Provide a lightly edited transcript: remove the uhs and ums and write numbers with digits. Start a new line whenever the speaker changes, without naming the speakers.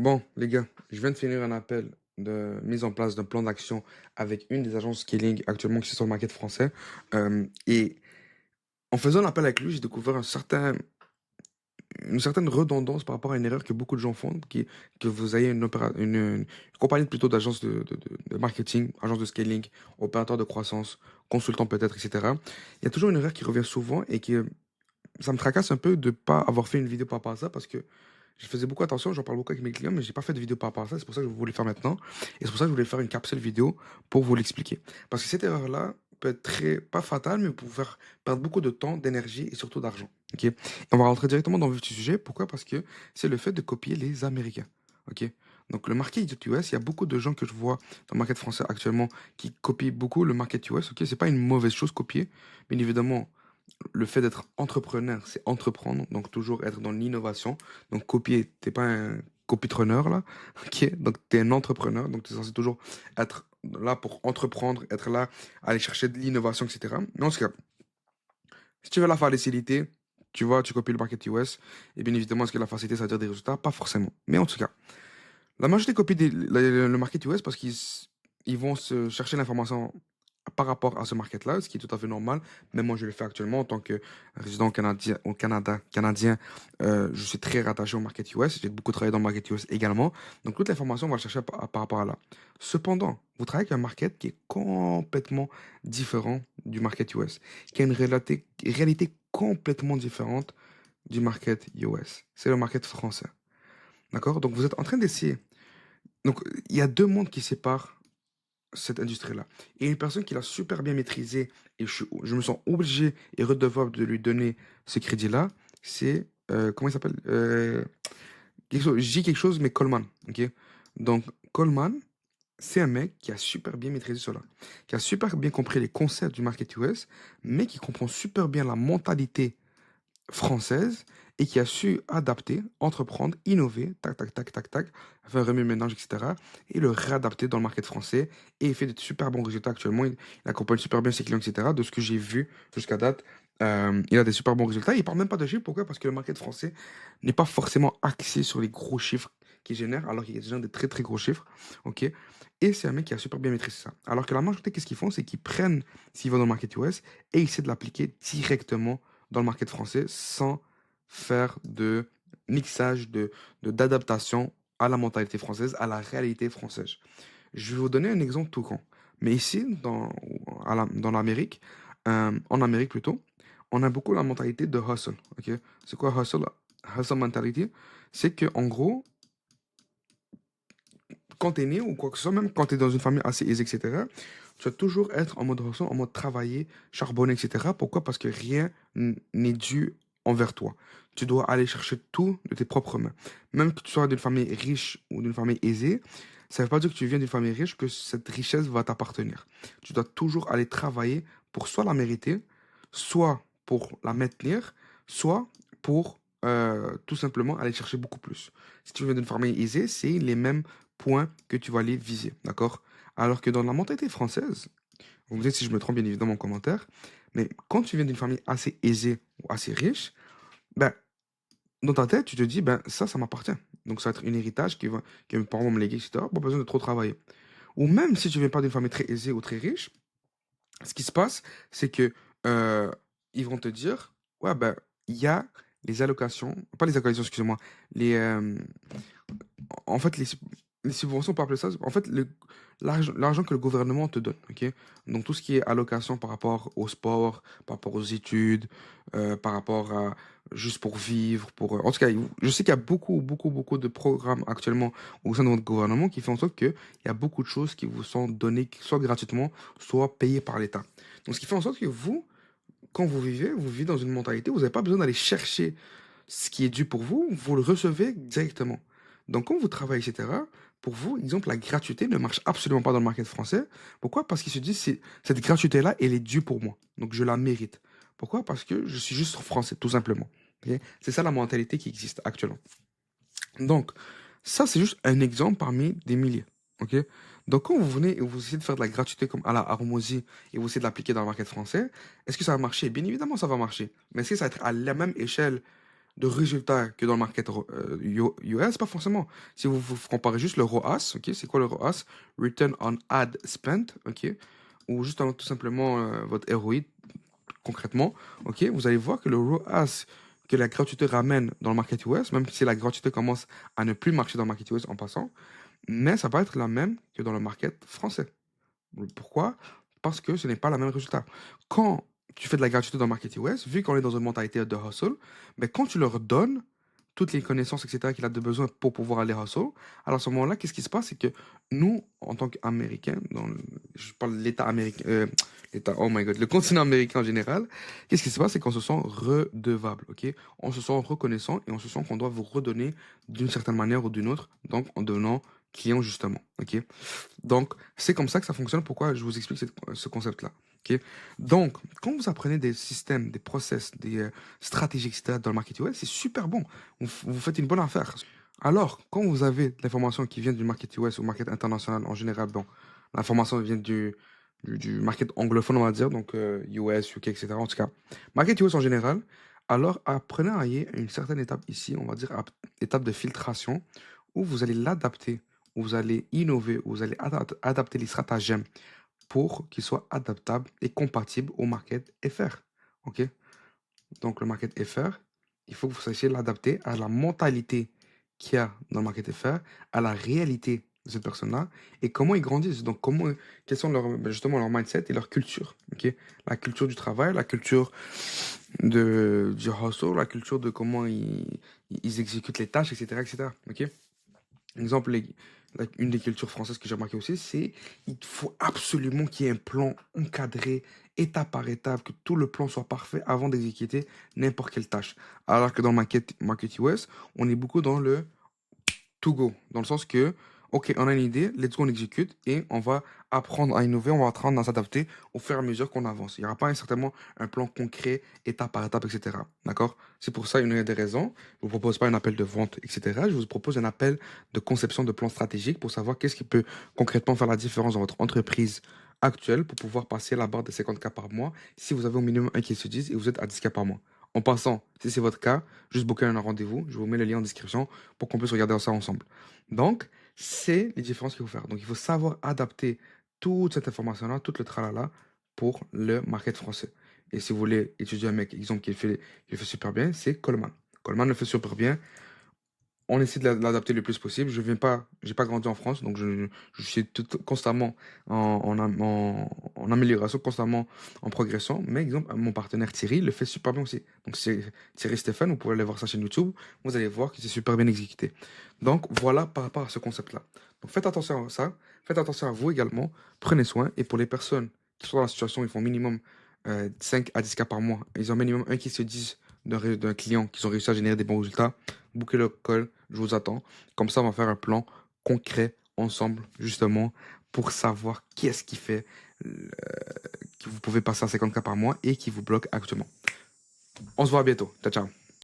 Bon, les gars, je viens de finir un appel de mise en place d'un plan d'action avec une des agences scaling actuellement qui est sur le market français. Et en faisant l'appel avec lui, j'ai découvert une certaine redondance par rapport à une erreur que beaucoup de gens font, que vous ayez une compagnie plutôt d'agence de marketing, agence de scaling, opérateur de croissance, consultant peut-être, etc. Il y a toujours une erreur qui revient souvent et qui ça me tracasse un peu de pas avoir fait une vidéo par rapport à ça parce que je faisais beaucoup attention, j'en parle beaucoup avec mes clients, mais j'ai pas fait de vidéo par rapport à ça. C'est pour ça que je voulais le faire maintenant. Et c'est pour ça que je voulais faire une capsule vidéo pour vous l'expliquer. Parce que cette erreur-là peut être pas fatale, mais peut vous faire perdre beaucoup de temps, d'énergie et surtout d'argent. Ok. Et on va rentrer directement dans le vif du sujet. Pourquoi? Parce que c'est le fait de copier les Américains. Ok. Donc le market US, il y a beaucoup de gens que je vois dans le market français actuellement qui copient beaucoup le market US. Ok. C'est pas une mauvaise chose copier, bien évidemment le fait d'être entrepreneur, c'est entreprendre, donc toujours être dans l'innovation. Donc copier, t'es pas un copie-preneur là, ok? Donc t'es un entrepreneur, donc tu es censé toujours être là pour entreprendre, être là, aller chercher de l'innovation, etc. Mais en tout cas, si tu veux la facilité, tu vois, tu copies le market US, et bien évidemment, est-ce que la facilité, ça veut dire des résultats? Pas forcément. Mais en tout cas, la majorité copie le market US parce ils vont se chercher l'information par rapport à ce market-là, ce qui est tout à fait normal. Même moi, je le fais actuellement en tant que résident canadien, canadien. Je suis très rattaché au market US. J'ai beaucoup travaillé dans le market US également. Donc, toute l'information, on va la chercher par rapport à là. Cependant, vous travaillez avec un market qui est complètement différent du market US, qui a une réalité complètement différente du market US. C'est le market français. D'accord? Donc, vous êtes en train d'essayer. Donc, il y a deux mondes qui séparent cette industrie-là. Et une personne qui l'a super bien maîtrisée, et je me sens obligé et redevable de lui donner ce crédit-là, c'est, comment il s'appelle je dis quelque chose, mais Coleman. Ok. Donc, Coleman, c'est un mec qui a super bien maîtrisé cela, qui a super bien compris les concepts du market US, mais qui comprend super bien la mentalité française et qui a su adapter, entreprendre, innover, tac, tac, tac, tac, tac, faire un remue-ménage, etc. et le réadapter dans le market français et il fait de super bons résultats actuellement. Il accompagne super bien ses clients, etc. De ce que j'ai vu jusqu'à date, il a des super bons résultats. Il parle même pas de chiffres. Pourquoi? Parce que le market français n'est pas forcément axé sur les gros chiffres qu'il génère, alors qu'il y a déjà des très très gros chiffres. Ok. Et c'est un mec qui a super bien maîtrisé ça. Alors que la majorité, qu'est-ce qu'ils font? C'est qu'ils prennent s'ils vont dans le market US et ils essaient de l'appliquer directement dans le market français sans faire de mixage, d'adaptation à la mentalité française, à la réalité française. Je vais vous donner un exemple tout con. Mais ici, dans l'Amérique, en Amérique plutôt, on a beaucoup la mentalité de hustle. Ok. C'est quoi hustle? Hustle mentality, c'est que en gros, quand tu es né ou quoi que ce soit, même quand tu es dans une famille assez aisée, etc., tu vas toujours être en mode hustle, en mode travailler, charbonner, etc. Pourquoi? Parce que rien n'est dû envers toi. Tu dois aller chercher tout de tes propres mains. Même que tu sois d'une famille riche ou d'une famille aisée, ça ne veut pas dire que tu viens d'une famille riche que cette richesse va t'appartenir. Tu dois toujours aller travailler pour soit la mériter, soit pour la maintenir, soit pour tout simplement aller chercher beaucoup plus. Si tu viens d'une famille aisée, c'est les mêmes points que tu vas aller viser, d'accord? Alors que dans la mentalité française, vous me dites si je me trompe bien évidemment en commentaire, mais quand tu viens d'une famille assez aisée ou assez riche, ben, dans ta tête, tu te dis, ben, ça m'appartient. Donc, ça va être un héritage que mes parents vont me léguer, etc. Pas besoin de trop travailler. Ou même si tu viens pas d'une famille très aisée ou très riche, ce qui se passe, c'est que euh, ils vont te dire, ouais, ben, il y a les allocations, pas les allocations, excusez-moi, les, en fait, les subventions, on peut appeler ça, en fait, l'argent que le gouvernement te donne, ok? Donc, tout ce qui est allocation par rapport au sport, par rapport aux études, par rapport à juste pour vivre, en tout cas, je sais qu'il y a beaucoup, beaucoup, beaucoup de programmes actuellement au sein de notre gouvernement qui font en sorte qu'il y a beaucoup de choses qui vous sont données, soit gratuitement, soit payées par l'État. Donc, ce qui fait en sorte que quand vous vivez dans une mentalité, vous n'avez pas besoin d'aller chercher ce qui est dû pour vous, vous le recevez directement. Donc, quand vous travaillez, etc., pour vous, exemple, la gratuité ne marche absolument pas dans le market français. Pourquoi? Parce qu'ils se disent, cette gratuité-là, elle est due pour moi. Donc, je la mérite. Pourquoi? Parce que je suis juste français, tout simplement. Ok. C'est ça la mentalité qui existe actuellement. Donc, ça, c'est juste un exemple parmi des milliers. Ok. Donc, quand vous venez et vous essayez de faire de la gratuité comme à la Harmozy et vous essayez de l'appliquer dans le market français, est-ce que ça va marcher? Bien évidemment, ça va marcher. Mais est-ce que ça va être à la même échelle de résultats que dans le market US, pas forcément. Si vous comparez juste le ROAS, ok, c'est quoi le ROAS? Return on Ad Spent, ok, ou juste tout simplement votre ROI, concrètement, ok, vous allez voir que le ROAS que la gratuité ramène dans le market US, même si la gratuité commence à ne plus marcher dans le market US en passant, mais ça va être la même que dans le market français. Pourquoi? Parce que ce n'est pas le même résultat. Quand tu fais de la gratuité dans le market US, vu qu'on est dans une mentalité de hustle, mais quand tu leur donnes toutes les connaissances, etc., qu'il a de besoin pour pouvoir aller hustle, alors à ce moment-là, qu'est-ce qui se passe? C'est que nous, en tant qu'Américains, je parle de l'État américain, oh my God, le continent américain en général, qu'est-ce qui se passe? C'est qu'on se sent redevable, ok? On se sent reconnaissant et on se sent qu'on doit vous redonner d'une certaine manière ou d'une autre, donc en devenant client justement, ok? Donc, c'est comme ça que ça fonctionne. Pourquoi je vous explique ce concept-là. Ok. Donc, quand vous apprenez des systèmes, des process, des stratégies, etc. dans le marketing web, c'est super bon. Vous faites une bonne affaire. Alors, quand vous avez de l'information qui vient du marketing web ou market international en général, bon, l'information vient du market anglophone, on va dire, donc US, UK, etc. En tout cas, market US en général, alors apprenez à y une certaine étape ici, on va dire étape de filtration, où vous allez l'adapter, où vous allez innover, où vous allez adapter les stratagèmes pour qu'ils soient adaptables et compatibles au market FR. OK? Donc, le market FR, il faut que vous sachiez l'adapter à la mentalité qu'il y a dans le market FR, à la réalité de cette personne-là et comment ils grandissent. Donc, quels sont justement leur mindset et leur culture. OK? La culture du travail, la culture du hustle, la culture de comment ils exécutent les tâches, etc., etc. OK? Exemple, une des cultures françaises que j'ai remarqué aussi, c'est il faut absolument qu'il y ait un plan encadré, étape par étape, que tout le plan soit parfait avant d'exécuter n'importe quelle tâche. Alors que dans le market US, on est beaucoup dans le to go, dans le sens que, ok, on a une idée, let's go, on exécute et on va apprendre à innover, on va apprendre à s'adapter au fur et à mesure qu'on avance. Il n'y aura pas certainement un plan concret, étape par étape, etc. D'accord? C'est pour ça une des raisons. Je vous propose pas un appel de vente, etc. Je vous propose un appel de conception de plan stratégique pour savoir qu'est-ce qui peut concrètement faire la différence dans votre entreprise actuelle pour pouvoir passer la barre de 50K par mois si vous avez au minimum un qui se dise et vous êtes à 10K par mois. En passant, si c'est votre cas, juste booker un rendez-vous. Je vous mets le lien en description pour qu'on puisse regarder ça ensemble. Donc, c'est les différences qu'il faut faire. Donc, il faut savoir adapter toute cette information-là, tout le tralala pour le market français. Et si vous voulez étudier un mec, exemple, qui le fait super bien, c'est Coleman. Coleman le fait super bien. On essaie de l'adapter le plus possible. J'ai pas grandi en France, donc je suis constamment en amélioration, constamment en progression. Mais exemple, mon partenaire Thierry le fait super bien aussi. Donc c'est Thierry Stéphane, vous pouvez aller voir sa chaîne YouTube, vous allez voir que c'est super bien exécuté. Donc voilà par rapport à ce concept-là. Donc faites attention à ça, faites attention à vous également, prenez soin. Et pour les personnes qui sont dans la situation, ils font minimum 5 à 10 cas par mois, ils ont minimum un qui se disent d'un client qu'ils ont réussi à générer des bons résultats, booker le call, je vous attends. Comme ça, on va faire un plan concret ensemble, justement, pour savoir qui est-ce qui fait que vous pouvez passer à 50K par mois et qui vous bloque actuellement. On se voit bientôt. Ciao, ciao.